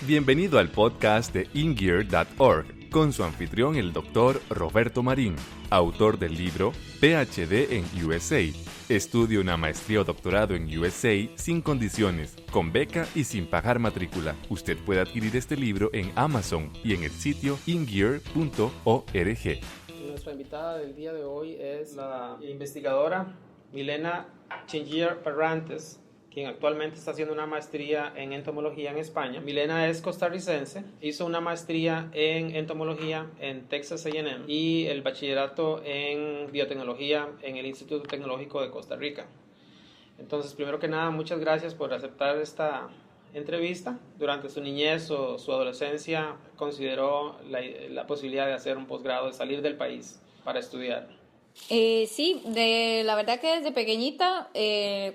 Bienvenido al podcast de ingear.org con su anfitrión el Dr. Roberto Marín, autor del libro PhD en USA. Estudie una maestría o doctorado en USA sin condiciones, con beca y sin pagar matrícula. Usted puede adquirir este libro en Amazon y en el sitio ingear.org. Nuestra invitada del día de hoy es la investigadora Milena Chingier-Ferrantes, quien actualmente está haciendo una maestría en entomología en España. Milena es costarricense, hizo una maestría en entomología en Texas A&M y el bachillerato en biotecnología en el Instituto Tecnológico de Costa Rica. Entonces, primero que nada, muchas gracias por aceptar esta entrevista. Durante su niñez o su adolescencia consideró la posibilidad de hacer un posgrado, de salir del país para estudiar. Sí, la verdad que desde pequeñita,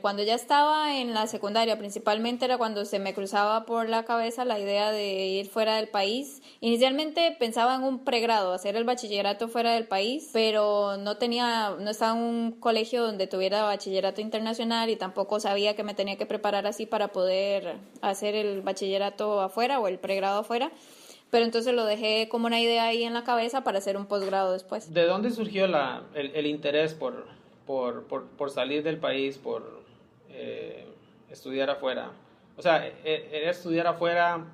cuando ya estaba en la secundaria, principalmente era cuando se me cruzaba por la cabeza la idea de ir fuera del país. Inicialmente pensaba en un pregrado, hacer el bachillerato fuera del país, pero no estaba en un colegio donde tuviera bachillerato internacional y tampoco sabía que me tenía que preparar así para poder hacer el bachillerato afuera o el pregrado afuera. Pero entonces lo dejé como una idea ahí en la cabeza para hacer un posgrado después. ¿De dónde surgió el interés por salir del país, por estudiar afuera? O sea, ¿era estudiar afuera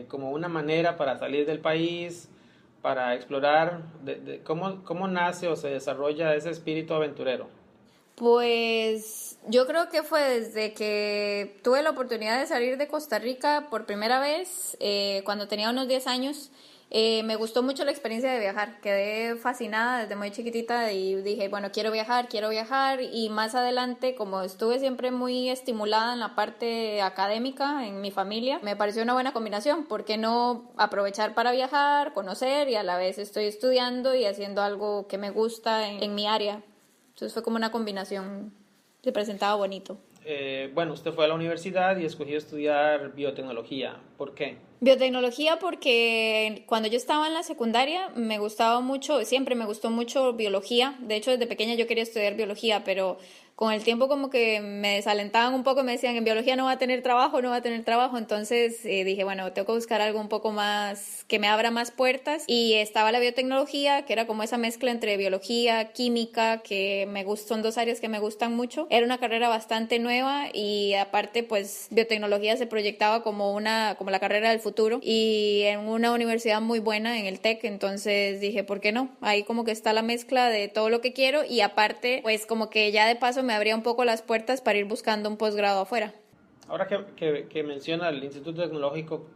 como una manera para salir del país, para explorar? ¿Cómo nace o se desarrolla ese espíritu aventurero? Pues yo creo que fue desde que tuve la oportunidad de salir de Costa Rica por primera vez, cuando tenía unos 10 años. Me gustó mucho la experiencia de viajar, quedé fascinada desde muy chiquitita y dije, bueno, quiero viajar, y más adelante, como estuve siempre muy estimulada en la parte académica en mi familia, me pareció una buena combinación. ¿Por qué no aprovechar para viajar, conocer y a la vez estoy estudiando y haciendo algo que me gusta en mi área? Entonces fue como una combinación, se presentaba bonito. Bueno, usted fue a la universidad y escogió estudiar biotecnología. ¿Por qué? Biotecnología porque cuando yo estaba en la secundaria siempre me gustó mucho biología. De hecho, desde pequeña yo quería estudiar biología, pero con el tiempo como que me desalentaban un poco, me decían, en biología no va a tener trabajo. Entonces dije, bueno, tengo que buscar algo un poco más, que me abra más puertas. Y estaba la biotecnología, que era como esa mezcla entre biología, química, son dos áreas que me gustan mucho. Era una carrera bastante nueva y aparte, pues, biotecnología se proyectaba como la carrera del futuro y en una universidad muy buena, en el TEC. Entonces dije, ¿por qué no? Ahí como que está la mezcla de todo lo que quiero y aparte, pues, como que ya de paso me abría un poco las puertas para ir buscando un posgrado afuera. Ahora que menciona el Instituto Tecnológico,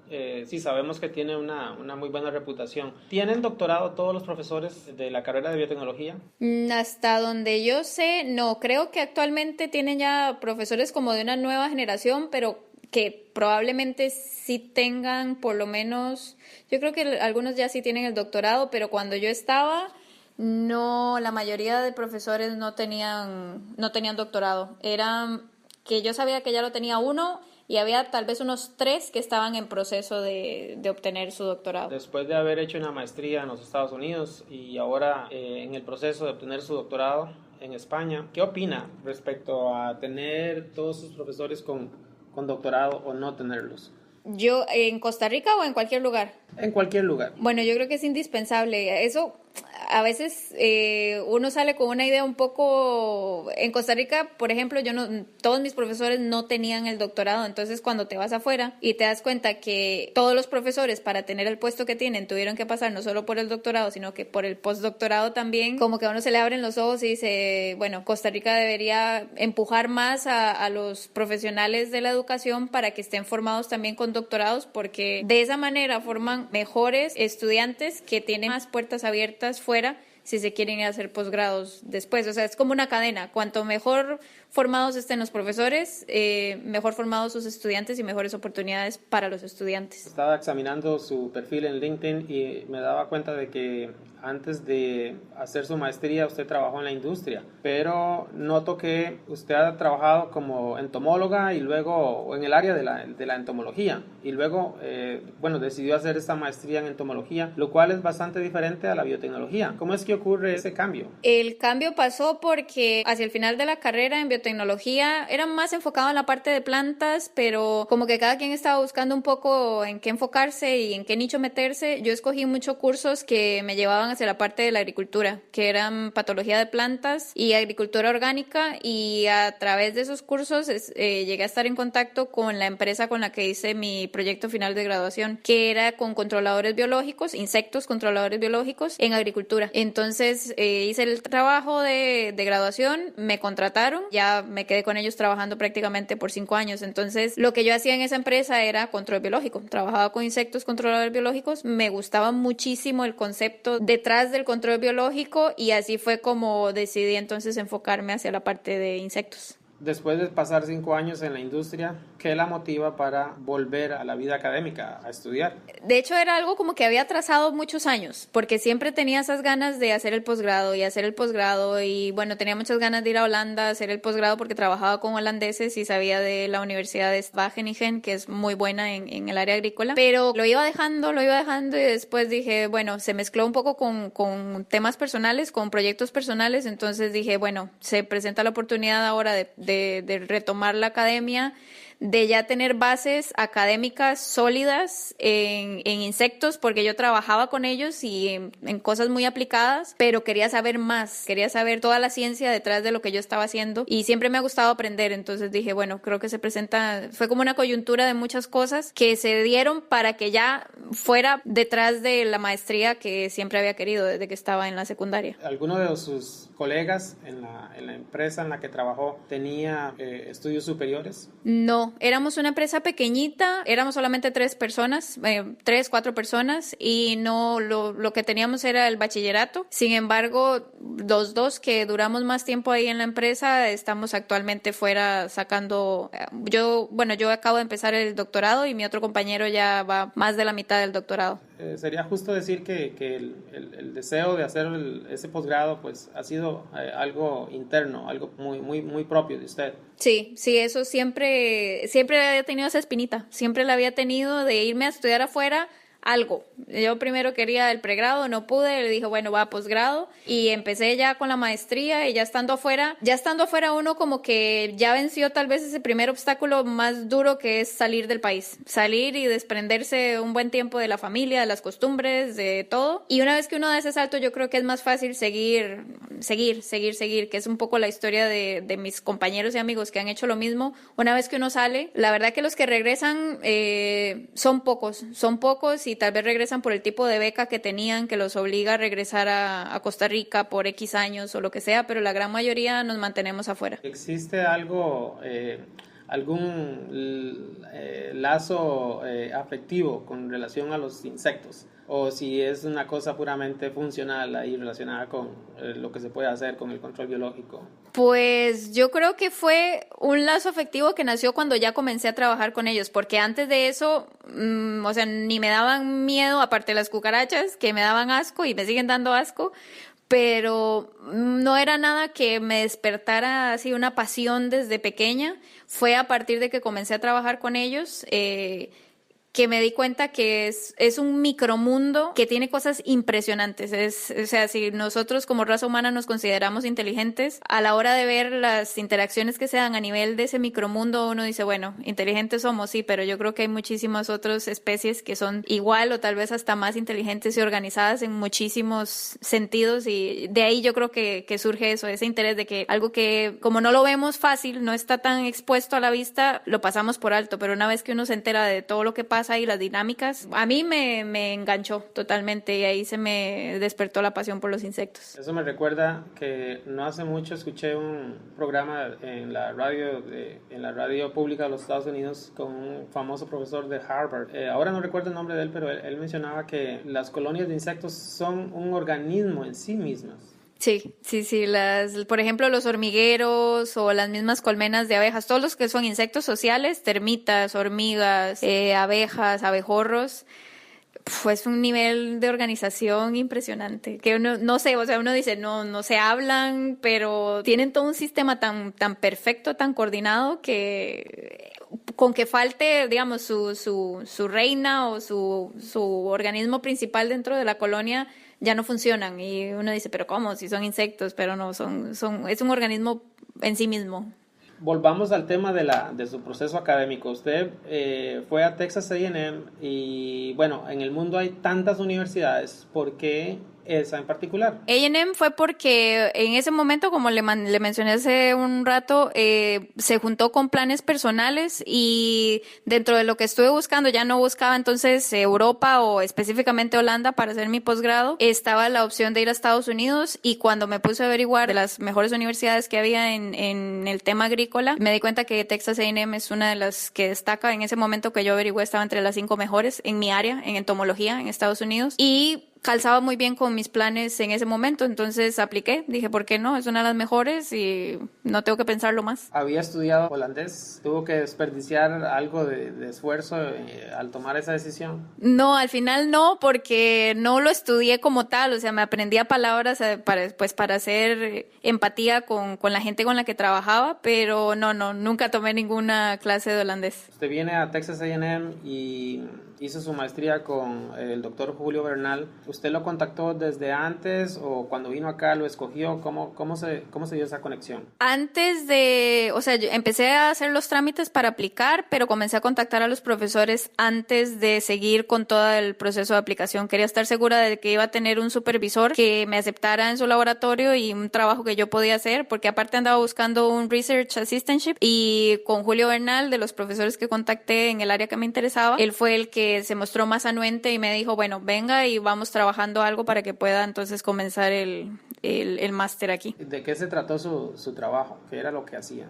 sí sabemos que tiene una muy buena reputación. ¿Tienen doctorado todos los profesores de la carrera de biotecnología? Hasta donde yo sé, no. Creo que actualmente tienen ya profesores como de una nueva generación, pero que probablemente sí tengan por lo menos, yo creo que algunos ya sí tienen el doctorado, pero cuando yo estaba, no, la mayoría de profesores no tenían doctorado. Eran que yo sabía que ya lo tenía uno y había tal vez unos 3 que estaban en proceso de obtener su doctorado. Después de haber hecho una maestría en los Estados Unidos y ahora en el proceso de obtener su doctorado en España, ¿qué opina respecto a tener todos sus profesores con doctorado o no tenerlos? ¿Yo en Costa Rica o en cualquier lugar? En cualquier lugar. Bueno, yo creo que es indispensable. Eso, a veces uno sale con una idea un poco... En Costa Rica, por ejemplo, todos mis profesores no tenían el doctorado, entonces cuando te vas afuera y te das cuenta que todos los profesores para tener el puesto que tienen tuvieron que pasar no solo por el doctorado, sino que por el postdoctorado también, como que a uno se le abren los ojos y dice, bueno, Costa Rica debería empujar más a los profesionales de la educación para que estén formados también con doctorados, porque de esa manera forman mejores estudiantes que tienen más puertas abiertas fuera si se quieren ir a hacer posgrados después. O sea, es como una cadena. Cuanto mejor formados estén los profesores, mejor formados sus estudiantes y mejores oportunidades para los estudiantes. Estaba examinando su perfil en LinkedIn y me daba cuenta de que antes de hacer su maestría usted trabajó en la industria, pero noto que usted ha trabajado como entomóloga y luego en el área de la entomología y luego, decidió hacer esta maestría en entomología, lo cual es bastante diferente a la biotecnología. ¿Cómo es que ocurre ese cambio? El cambio pasó porque hacia el final de la carrera en biotecnología biotecnología era más enfocado en la parte de plantas, pero como que cada quien estaba buscando un poco en qué enfocarse y en qué nicho meterse. Yo escogí muchos cursos que me llevaban hacia la parte de la agricultura, que eran patología de plantas y agricultura orgánica, y a través de esos cursos llegué a estar en contacto con la empresa con la que hice mi proyecto final de graduación, que era con controladores biológicos, insectos controladores biológicos en agricultura. Entonces hice el trabajo de graduación, me contrataron, ya me quedé con ellos trabajando prácticamente por 5 años. Entonces lo que yo hacía en esa empresa era control biológico, trabajaba con insectos controladores biológicos, me gustaba muchísimo el concepto detrás del control biológico y así fue como decidí entonces enfocarme hacia la parte de insectos. Después de pasar 5 años en la industria, ¿qué la motiva para volver a la vida académica, a estudiar? De hecho, era algo como que había trazado muchos años, porque siempre tenía esas ganas de hacer el posgrado y bueno, tenía muchas ganas de ir a Holanda a hacer el posgrado porque trabajaba con holandeses y sabía de la Universidad de Wageningen, que es muy buena en el área agrícola, pero lo iba dejando y después dije, bueno, se mezcló un poco con temas personales, con proyectos personales, entonces dije, bueno, se presenta la oportunidad ahora de retomar la academia, de ya tener bases académicas sólidas en insectos, porque yo trabajaba con ellos y en cosas muy aplicadas, pero quería saber más, quería saber toda la ciencia detrás de lo que yo estaba haciendo y siempre me ha gustado aprender. Entonces dije, bueno, creo que fue como una coyuntura de muchas cosas que se dieron para que ya fuera detrás de la maestría que siempre había querido desde que estaba en la secundaria. ¿Alguno de sus colegas en la empresa en la que trabajó tenía estudios superiores? No, éramos una empresa pequeñita, éramos solamente 3 personas, 4 personas, y no lo que teníamos era el bachillerato. Sin embargo, los dos que duramos más tiempo ahí en la empresa estamos actualmente fuera sacando, yo acabo de empezar el doctorado y mi otro compañero ya va más de la mitad del doctorado. Sería justo decir que el deseo de hacer ese posgrado pues ha sido algo interno, algo muy propio de usted. Sí, eso siempre había tenido esa espinita, siempre la había tenido de irme a estudiar afuera algo. Yo primero quería el pregrado, no pude, le dije, bueno, va a posgrado y empecé ya con la maestría y ya estando afuera uno como que ya venció tal vez ese primer obstáculo más duro que es salir del país, salir y desprenderse un buen tiempo de la familia, de las costumbres, de todo. Y una vez que uno da ese salto, yo creo que es más fácil seguir, que es un poco la historia de mis compañeros y amigos que han hecho lo mismo. Una vez que uno sale, la verdad que los que regresan son pocos y tal vez regresan por el tipo de beca que tenían, que los obliga a regresar a Costa Rica por X años o lo que sea, pero la gran mayoría nos mantenemos afuera. ¿Existe algún lazo afectivo con relación a los insectos? ¿O si es una cosa puramente funcional ahí relacionada con lo que se puede hacer con el control biológico? Pues yo creo que fue un lazo afectivo que nació cuando ya comencé a trabajar con ellos, porque antes de eso, o sea, ni me daban miedo, aparte de las cucarachas, que me daban asco y me siguen dando asco, pero no era nada que me despertara así una pasión desde pequeña. Fue a partir de que comencé a trabajar con ellos, que me di cuenta que es un micromundo que tiene cosas impresionantes. O sea, si nosotros como raza humana nos consideramos inteligentes, a la hora de ver las interacciones que se dan a nivel de ese micromundo, uno dice, bueno, inteligentes somos, sí, pero yo creo que hay muchísimas otras especies que son igual o tal vez hasta más inteligentes y organizadas en muchísimos sentidos, y de ahí yo creo que surge eso, ese interés de que algo que como no lo vemos fácil, no está tan expuesto a la vista, lo pasamos por alto, pero una vez que uno se entera de todo lo que pasa y las dinámicas, a mí me enganchó totalmente y ahí se me despertó la pasión por los insectos. Eso me recuerda que no hace mucho escuché un programa en la radio pública de los Estados Unidos con un famoso profesor de Harvard. Ahora no recuerdo el nombre de él, pero él mencionaba que las colonias de insectos son un organismo en sí mismas. Sí, por ejemplo, los hormigueros o las mismas colmenas de abejas, todos los que son insectos sociales, termitas, hormigas, abejas, abejorros, pues un nivel de organización impresionante, que uno, no sé, o sea, uno dice, no se hablan, pero tienen todo un sistema tan perfecto, tan coordinado, que con que falte, digamos, su reina o su organismo principal dentro de la colonia, ya no funcionan, y uno dice, pero ¿cómo? Si son insectos, pero no, es un organismo en sí mismo. Volvamos al tema de su proceso académico. Usted fue a Texas A&M y bueno, en el mundo hay tantas universidades. ¿Por qué esa en particular? A&M fue porque en ese momento, como le mencioné hace un rato, se juntó con planes personales y dentro de lo que estuve buscando, ya no buscaba entonces Europa o específicamente Holanda para hacer mi posgrado, estaba la opción de ir a Estados Unidos y cuando me puse a averiguar de las mejores universidades que había en el tema agrícola, me di cuenta que Texas A&M es una de las que destaca. En ese momento que yo averigué estaba entre las 5 mejores en mi área, en entomología en Estados Unidos, y calzaba muy bien con mis planes en ese momento, entonces apliqué, dije, ¿por qué no? Es una de las mejores y no tengo que pensarlo más. Había estudiado holandés, tuvo que desperdiciar algo de esfuerzo al tomar esa decisión. No, al final no, porque no lo estudié como tal, o sea, me aprendía palabras para hacer empatía con la gente con la que trabajaba, pero nunca tomé ninguna clase de holandés. Usted viene a Texas A&M y hizo su maestría con el doctor Julio Bernal. ¿Usted lo contactó desde antes o cuando vino acá lo escogió? ¿Cómo se dio esa conexión? Antes de, o sea, yo empecé a hacer los trámites para aplicar, pero comencé a contactar a los profesores antes de seguir con todo el proceso de aplicación. Quería estar segura de que iba a tener un supervisor que me aceptara en su laboratorio y un trabajo que yo podía hacer, porque aparte andaba buscando un Research Assistantship y con Julio Bernal, de los profesores que contacté en el área que me interesaba, él fue el que se mostró más anuente y me dijo, bueno, venga y vamos trabajando algo para que pueda entonces comenzar el máster aquí. ¿De qué se trató su trabajo? ¿Qué era lo que hacía?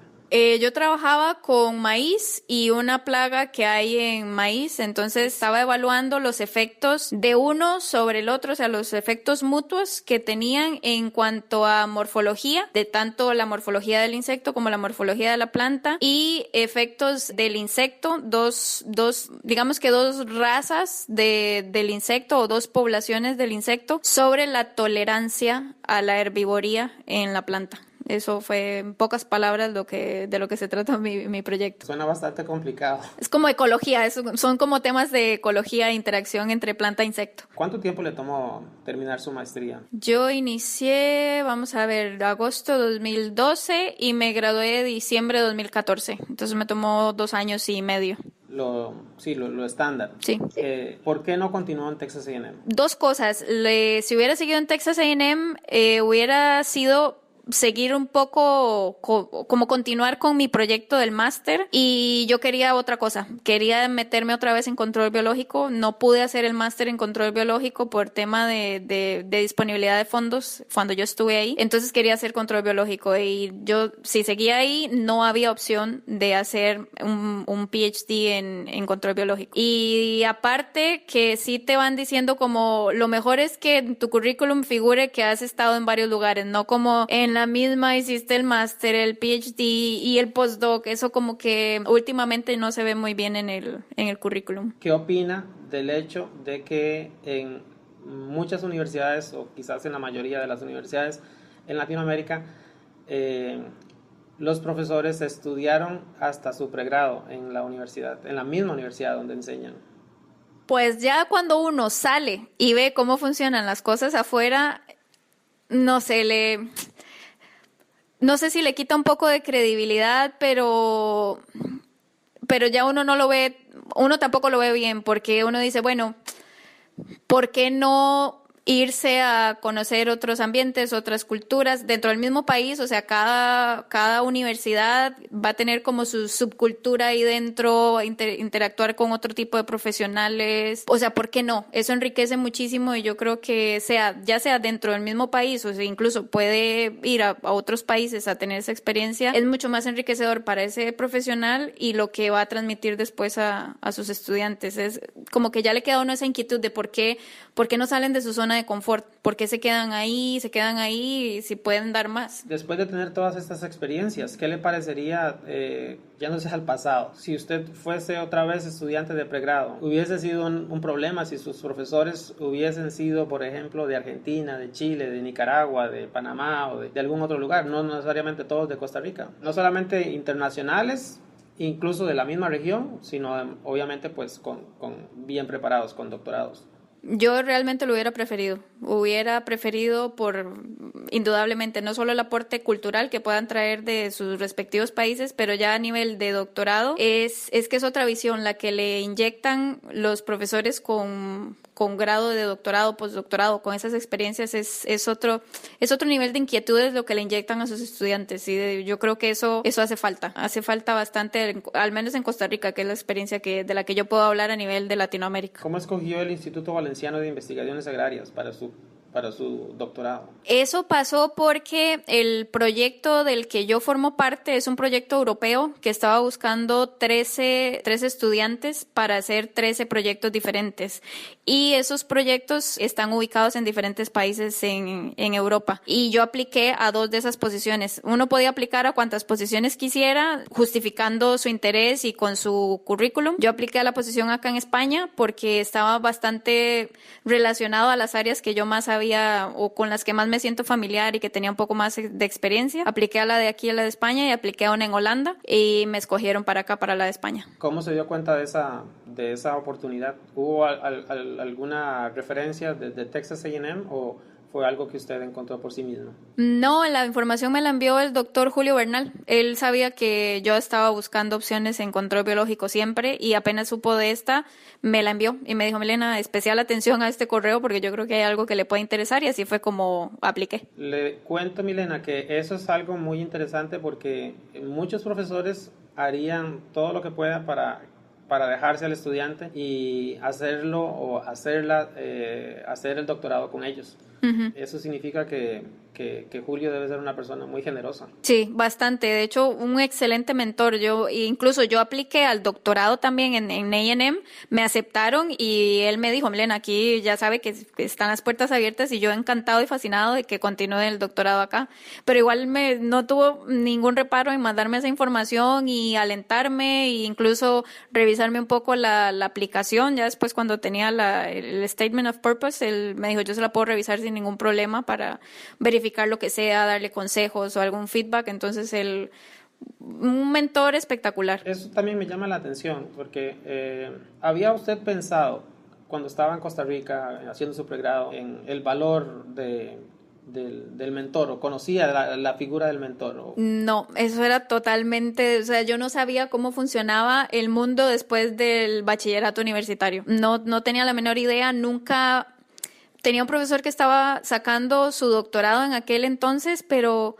Yo trabajaba con maíz y una plaga que hay en maíz, entonces estaba evaluando los efectos de uno sobre el otro, o sea, los efectos mutuos que tenían en cuanto a morfología, de tanto la morfología del insecto como la morfología de la planta, y efectos del insecto, digamos que dos razas del insecto o dos poblaciones del insecto sobre la tolerancia a la herbivoría en la planta. Eso fue en pocas palabras de lo que se trata mi proyecto. Suena bastante complicado. Es como ecología, son como temas de ecología e interacción entre planta e insecto. ¿Cuánto tiempo le tomó terminar su maestría? Yo inicié, agosto 2012 y me gradué diciembre de 2014. Entonces me tomó 2 años y medio. Lo estándar. Sí. ¿Por qué no continuó en Texas A&M? 2 cosas. Si hubiera seguido en Texas A&M, hubiera sido seguir un poco, como continuar con mi proyecto del máster, y yo quería otra cosa, quería meterme otra vez en control biológico. No pude hacer el máster en control biológico por tema de disponibilidad de fondos cuando yo estuve ahí, entonces quería hacer control biológico y yo, si seguía ahí, no había opción de hacer un PhD en control biológico. Y aparte que sí te van diciendo como lo mejor es que en tu currículum figure que has estado en varios lugares, no como en la misma hiciste el máster, el PhD y el postdoc. Eso como que últimamente no se ve muy bien en el currículum. ¿Qué opina del hecho de que en muchas universidades, o quizás en la mayoría de las universidades en Latinoamérica, los profesores estudiaron hasta su pregrado en la universidad, en la misma universidad donde enseñan? Pues ya cuando uno sale y ve cómo funcionan las cosas afuera, no sé si le quita un poco de credibilidad, pero ya uno no lo ve, uno tampoco lo ve bien, porque uno dice, bueno, ¿por qué no irse a conocer otros ambientes, otras culturas dentro del mismo país? O sea, cada universidad va a tener como su subcultura ahí dentro, interactuar con otro tipo de profesionales. O sea, ¿por qué no? Eso enriquece muchísimo y yo creo que ya sea dentro del mismo país o sea, incluso puede ir a otros países a tener esa experiencia, es mucho más enriquecedor para ese profesional y lo que va a transmitir después a sus estudiantes. Es como que ya le queda a uno esa inquietud de por qué no salen de su zona de confort, por qué se quedan ahí si pueden dar más. Después de tener todas estas experiencias, ¿qué le parecería, yéndose al pasado, si usted fuese otra vez estudiante de pregrado? ¿Hubiese sido un problema si sus profesores hubiesen sido, por ejemplo, de Argentina, de Chile, de Nicaragua, de Panamá o de algún otro lugar? No necesariamente todos de Costa Rica. No solamente internacionales, incluso de la misma región, sino obviamente pues con bien preparados, con doctorados. Yo realmente lo hubiera preferido por indudablemente, no solo el aporte cultural que puedan traer de sus respectivos países, pero ya a nivel de doctorado, es que es otra visión la que le inyectan los profesores con grado de doctorado, postdoctorado, con esas experiencias, es otro nivel de inquietudes lo que le inyectan a sus estudiantes. Y yo creo que eso hace falta bastante, al menos en Costa Rica, que es la experiencia de la que yo puedo hablar a nivel de Latinoamérica. ¿Cómo escogió el Instituto Valenciano de Investigaciones Agrarias para su doctorado? Eso pasó porque el proyecto del que yo formo parte es un proyecto europeo que estaba buscando 13 estudiantes para hacer 13 proyectos diferentes. Y esos proyectos están ubicados en diferentes países en Europa. Y yo apliqué a 2 de esas posiciones. Uno podía aplicar a cuantas posiciones quisiera, justificando su interés y con su currículum. Yo apliqué a la posición acá en España porque estaba bastante relacionado a las áreas que yo más sabía o con las que más me siento familiar y que tenía un poco más de experiencia. Apliqué a la de aquí, a la de España, y apliqué a una en Holanda y me escogieron para acá, para la de España. ¿Cómo se dio cuenta de esa oportunidad? ¿Hubo alguna referencia de Texas A&M o fue algo que usted encontró por sí mismo? No, la información me la envió el doctor Julio Bernal. Él sabía que yo estaba buscando opciones en control biológico siempre y apenas supo de esta, me la envió y me dijo: Milena, especial atención a este correo porque yo creo que hay algo que le puede interesar, y así fue como apliqué. Le cuento, Milena, que eso es algo muy interesante porque muchos profesores harían todo lo que puedan para dejarse al estudiante y hacerlo o hacerla, hacer el doctorado con ellos. Uh-huh. Eso significa que Julio debe ser una persona muy generosa. Sí, bastante. De hecho, un excelente mentor. Incluso yo apliqué al doctorado también en A&M, me aceptaron y él me dijo: Milena, aquí ya sabe que están las puertas abiertas, y yo encantado y fascinado de que continúe el doctorado acá. Pero igual no tuvo ningún reparo en mandarme esa información y alentarme, e incluso revisarme un poco la aplicación. Ya después, cuando tenía el Statement of Purpose, él me dijo: yo se la puedo revisar sin ningún problema para verificar lo que sea, darle consejos o algún feedback. Entonces, un mentor espectacular. Eso también me llama la atención, porque ¿había usted pensado, cuando estaba en Costa Rica haciendo su pregrado, en el valor del mentor, o conocía la figura del mentor? No, eso era totalmente, o sea, yo no sabía cómo funcionaba el mundo después del bachillerato universitario. No tenía la menor idea, nunca. Tenía un profesor que estaba sacando su doctorado en aquel entonces, pero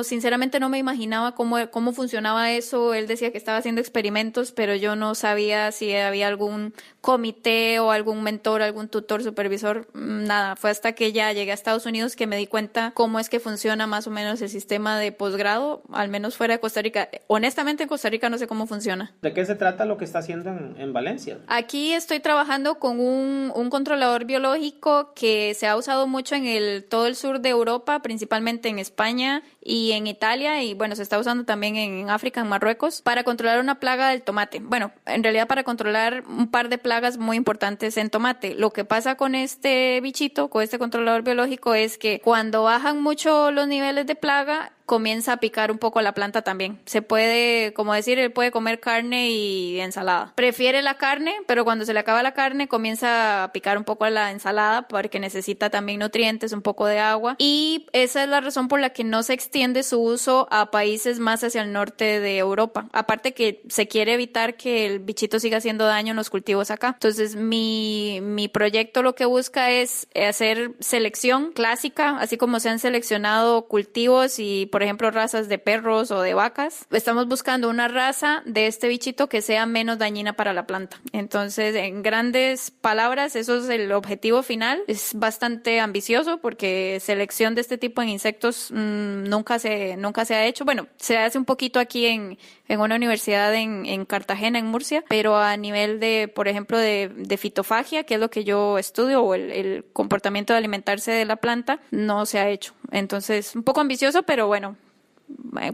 sinceramente no me imaginaba cómo funcionaba eso. Él decía que estaba haciendo experimentos, pero yo no sabía si había algún comité o algún mentor, algún tutor, supervisor, nada. Fue hasta que ya llegué a Estados Unidos que me di cuenta cómo es que funciona más o menos el sistema de posgrado, al menos fuera de Costa Rica. Honestamente, en Costa Rica no sé cómo funciona. ¿De qué se trata lo que está haciendo en Valencia? Aquí estoy trabajando con un controlador biológico que se ha usado mucho en todo el sur de Europa, principalmente en España y en Italia, y bueno, se está usando también en África, en Marruecos, para controlar una plaga del tomate. Bueno, en realidad para controlar un par de plagas muy importantes en tomate. Lo que pasa con este bichito, con este controlador biológico, es que cuando bajan mucho los niveles de plaga, comienza a picar un poco la planta también. Se puede, como decir, él puede comer carne y ensalada. Prefiere la carne, pero cuando se le acaba la carne comienza a picar un poco la ensalada porque necesita también nutrientes, un poco de agua. Y esa es la razón por la que no se extiende su uso a países más hacia el norte de Europa. Aparte que se quiere evitar que el bichito siga haciendo daño en los cultivos acá. Entonces mi proyecto lo que busca es hacer selección clásica, así como se han seleccionado cultivos y, por ejemplo, razas de perros o de vacas. Estamos buscando una raza de este bichito que sea menos dañina para la planta. Entonces, en grandes palabras, eso es el objetivo final. Es bastante ambicioso porque selección de este tipo en insectos nunca se ha hecho. Bueno, se hace un poquito aquí en una universidad en Cartagena, en Murcia, pero a nivel de, por ejemplo, de fitofagia, que es lo que yo estudio, o el comportamiento de alimentarse de la planta, no se ha hecho. Entonces, un poco ambicioso, pero bueno,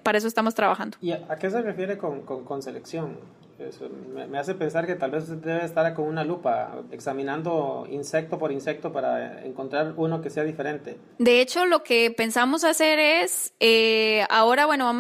para eso estamos trabajando. ¿Y a qué se refiere con selección? Eso me hace pensar que tal vez usted debe estar con una lupa examinando insecto por insecto para encontrar uno que sea diferente. De hecho, lo que pensamos hacer es, ahora, bueno,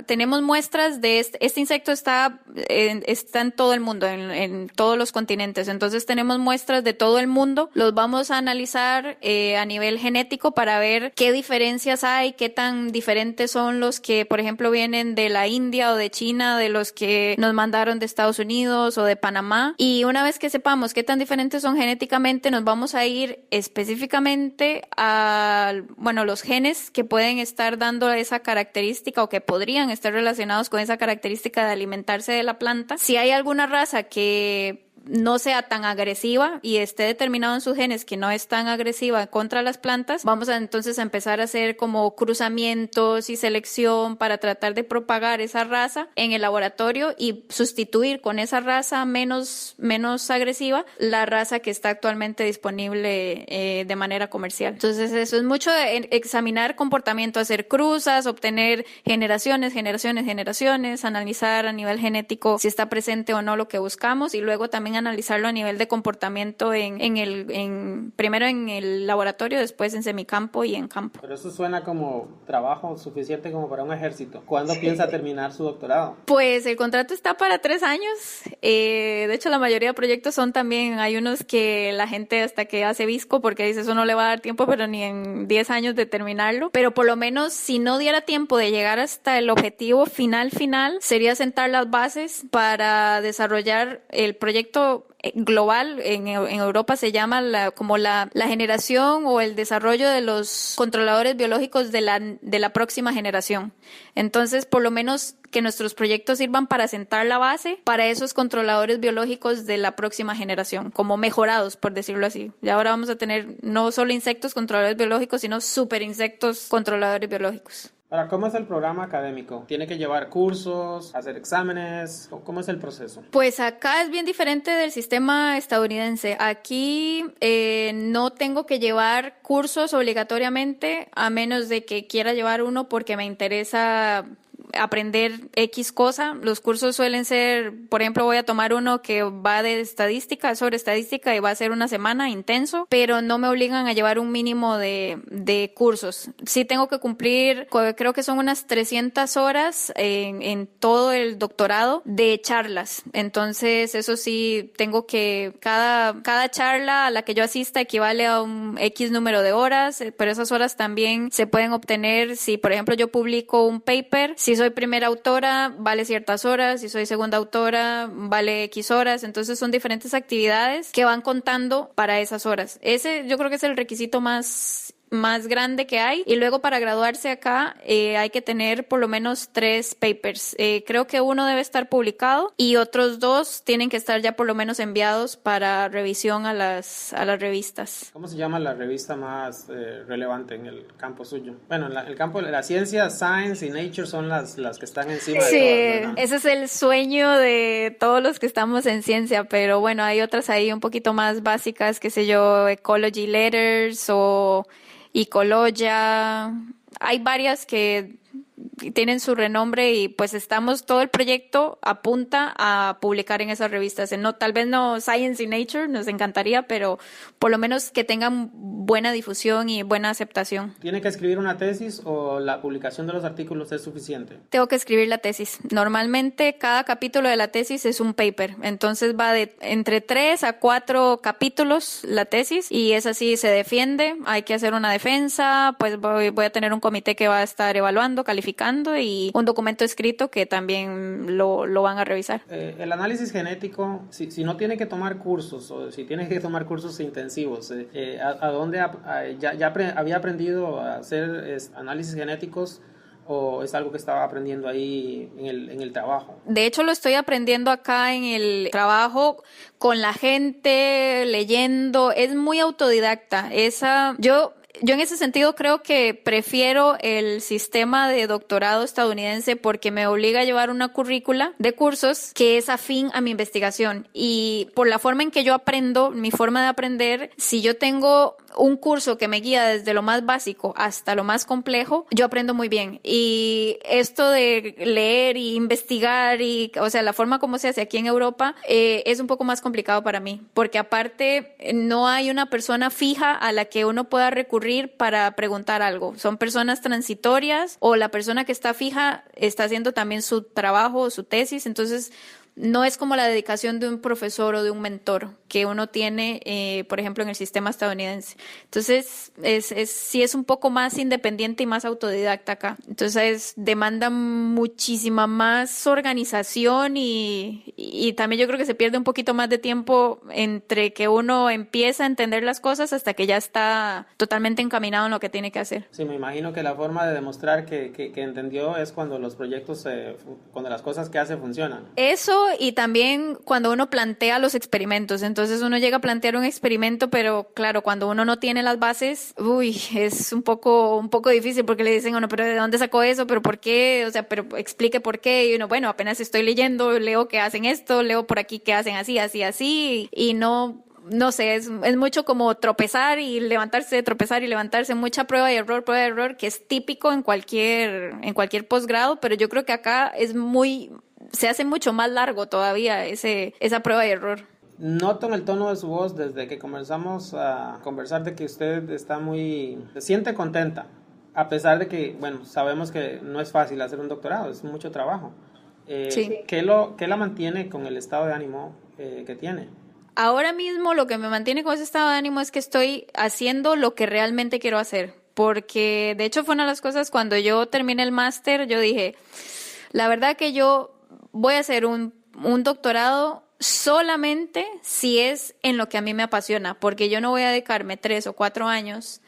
tenemos muestras de este insecto está en todo el mundo, en todos los continentes. Entonces tenemos muestras de todo el mundo. Los vamos a analizar a nivel genético para ver qué diferencias hay, qué tan diferentes son los que, por ejemplo, vienen de la India o de China, de los que nos mandaron de Estados Unidos o de Panamá. Y una vez que sepamos qué tan diferentes son genéticamente, nos vamos a ir específicamente a, bueno, los genes que pueden estar dando esa característica o que podrían estar relacionados con esa característica de alimentarse de la planta. Si hay alguna raza que no sea tan agresiva y esté determinado en sus genes que no es tan agresiva contra las plantas, vamos a entonces a empezar a hacer como cruzamientos y selección para tratar de propagar esa raza en el laboratorio y sustituir con esa raza menos agresiva la raza que está actualmente disponible de manera comercial. Entonces eso es mucho de examinar comportamiento, hacer cruzas, obtener generaciones, analizar a nivel genético si está presente o no lo que buscamos y luego también analizarlo a nivel de comportamiento primero en el laboratorio, después en semicampo y en campo. Pero eso suena como trabajo suficiente como para un ejército. ¿Cuándo piensa terminar su doctorado? Pues el contrato está para 3 años. De hecho, la mayoría de proyectos son también, hay unos que la gente hasta que hace visco porque dice eso no le va a dar tiempo, pero ni en 10 años de terminarlo. Pero por lo menos si no diera tiempo de llegar hasta el objetivo final, sería sentar las bases para desarrollar el proyecto global. En Europa se llama la generación o el desarrollo de los controladores biológicos de la próxima generación. Entonces, por lo menos que nuestros proyectos sirvan para sentar la base para esos controladores biológicos de la próxima generación, como mejorados, por decirlo así. Y ahora vamos a tener no solo insectos controladores biológicos, sino super insectos controladores biológicos. Ahora, ¿cómo es el programa académico? ¿Tiene que llevar cursos, hacer exámenes? ¿Cómo es el proceso? Pues acá es bien diferente del sistema estadounidense. Aquí no tengo que llevar cursos obligatoriamente, a menos de que quiera llevar uno porque me interesa aprender X cosa. Los cursos suelen ser, por ejemplo, voy a tomar uno que va de estadística, sobre estadística, y va a ser una semana intenso, pero no me obligan a llevar un mínimo de cursos. Sí tengo que cumplir, creo que son unas 300 horas en todo el doctorado de charlas. Entonces, eso sí, tengo que, cada charla a la que yo asista equivale a un X número de horas, pero esas horas también se pueden obtener si, por ejemplo, yo publico un paper. Si soy primera autora, vale ciertas horas. Si soy segunda autora, vale X horas. Entonces son diferentes actividades que van contando para esas horas. Ese yo creo que es el requisito más grande que hay. Y luego para graduarse acá hay que tener por lo menos 3 papers. Creo que uno debe estar publicado y otros 2 tienen que estar ya por lo menos enviados para revisión a las revistas. ¿Cómo se llama la revista más relevante en el campo suyo? Bueno, en el campo de la ciencia, Science y Nature son las que están encima sí, de todas, ¿no? Ese es el sueño de todos los que estamos en ciencia, pero bueno, hay otras ahí un poquito más básicas, qué sé yo, Ecology Letters o Ecologia. Hay varias que tienen su renombre y pues todo el proyecto apunta a publicar en esas revistas. Tal vez no Science y Nature, nos encantaría, pero por lo menos que tengan buena difusión y buena aceptación. ¿Tiene que escribir una tesis o la publicación de los artículos es suficiente? Tengo que escribir la tesis. Normalmente cada capítulo de la tesis es un paper, entonces va de entre 3 a 4 capítulos la tesis y es así, se defiende, hay que hacer una defensa, pues voy a tener un comité que va a estar evaluando, calificando y un documento escrito que también lo van a revisar. El análisis genético, si no tiene que tomar cursos o si tiene que tomar cursos intensivos, ¿a dónde ya había aprendido a hacer análisis genéticos o es algo que estaba aprendiendo ahí en el trabajo? De hecho, lo estoy aprendiendo acá en el trabajo con la gente, leyendo. Es muy autodidacta. yo en ese sentido creo que prefiero el sistema de doctorado estadounidense porque me obliga a llevar una currícula de cursos que es afín a mi investigación. Y por la forma en que yo aprendo, mi forma de aprender, si yo tengo un curso que me guía desde lo más básico hasta lo más complejo, yo aprendo muy bien. Y esto de leer y investigar, o sea, la forma como se hace aquí en Europa, es un poco más complicado para mí, porque aparte no hay una persona fija a la que uno pueda recurrir para preguntar algo. Son personas transitorias, o la persona que está fija está haciendo también su trabajo o su tesis, entonces no es como la dedicación de un profesor o de un mentor que uno tiene, por ejemplo, en el sistema estadounidense. Entonces, sí es un poco más independiente y más autodidacta acá. Entonces, demanda muchísima más organización y también yo creo que se pierde un poquito más de tiempo entre que uno empieza a entender las cosas hasta que ya está totalmente encaminado en lo que tiene que hacer. Sí, me imagino que la forma de demostrar que entendió es cuando los proyectos, cuando las cosas que hace funcionan. Eso, y también cuando uno plantea los experimentos. Entonces uno llega a plantear un experimento, pero claro, cuando uno no tiene las bases, es un poco difícil porque le dicen, bueno, pero ¿de dónde sacó eso? ¿Pero por qué? O sea, pero explique por qué. Y uno, bueno, apenas estoy leyendo, leo que hacen esto, leo por aquí que hacen así, así, así, y no sé, es mucho como tropezar y levantarse, tropezar y levantarse, mucha prueba y error, que es típico en cualquier posgrado, pero yo creo que acá se hace mucho más largo todavía esa prueba y error. Noto en el tono de su voz desde que comenzamos a conversar de que usted se siente contenta, a pesar de que, bueno, sabemos que no es fácil hacer un doctorado, es mucho trabajo. Sí. ¿Qué la mantiene con el estado de ánimo que tiene? Ahora mismo lo que me mantiene con ese estado de ánimo es que estoy haciendo lo que realmente quiero hacer, porque de hecho fue una de las cosas cuando yo terminé el máster, yo dije, la verdad que yo voy a hacer un doctorado solamente si es en lo que a mí me apasiona, porque yo no voy a dedicarme 3 o 4 años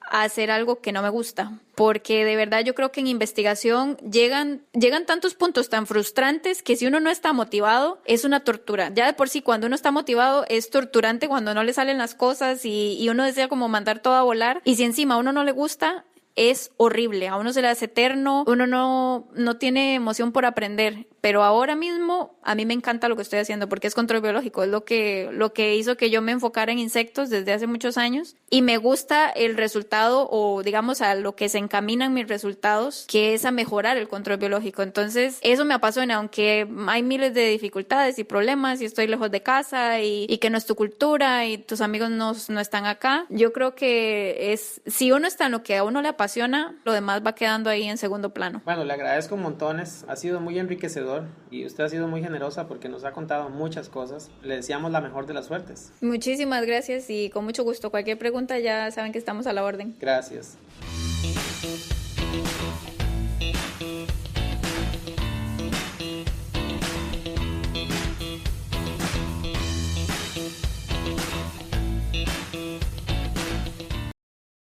a hacer algo que no me gusta, porque de verdad yo creo que en investigación llegan tantos puntos tan frustrantes que si uno no está motivado es una tortura. Ya de por sí cuando uno está motivado es torturante cuando no le salen las cosas y uno desea como mandar todo a volar, y si encima a uno no le gusta, es horrible, a uno se le hace eterno, uno no tiene emoción por aprender. Pero ahora mismo a mí me encanta lo que estoy haciendo porque es control biológico, es lo que hizo que yo me enfocara en insectos desde hace muchos años, y me gusta el resultado, o digamos a lo que se encaminan mis resultados, que es a mejorar el control biológico. Entonces eso me apasiona, aunque hay miles de dificultades y problemas y estoy lejos de casa y que no es tu cultura y tus amigos no están acá. Yo creo que si uno está en lo que a uno le apasiona, lo demás va quedando ahí en segundo plano. Bueno, le agradezco montones, ha sido muy enriquecedor y usted ha sido muy generosa porque nos ha contado muchas cosas. Le deseamos la mejor de las suertes. Muchísimas gracias y con mucho gusto. Cualquier pregunta ya saben que estamos a la orden. Gracias.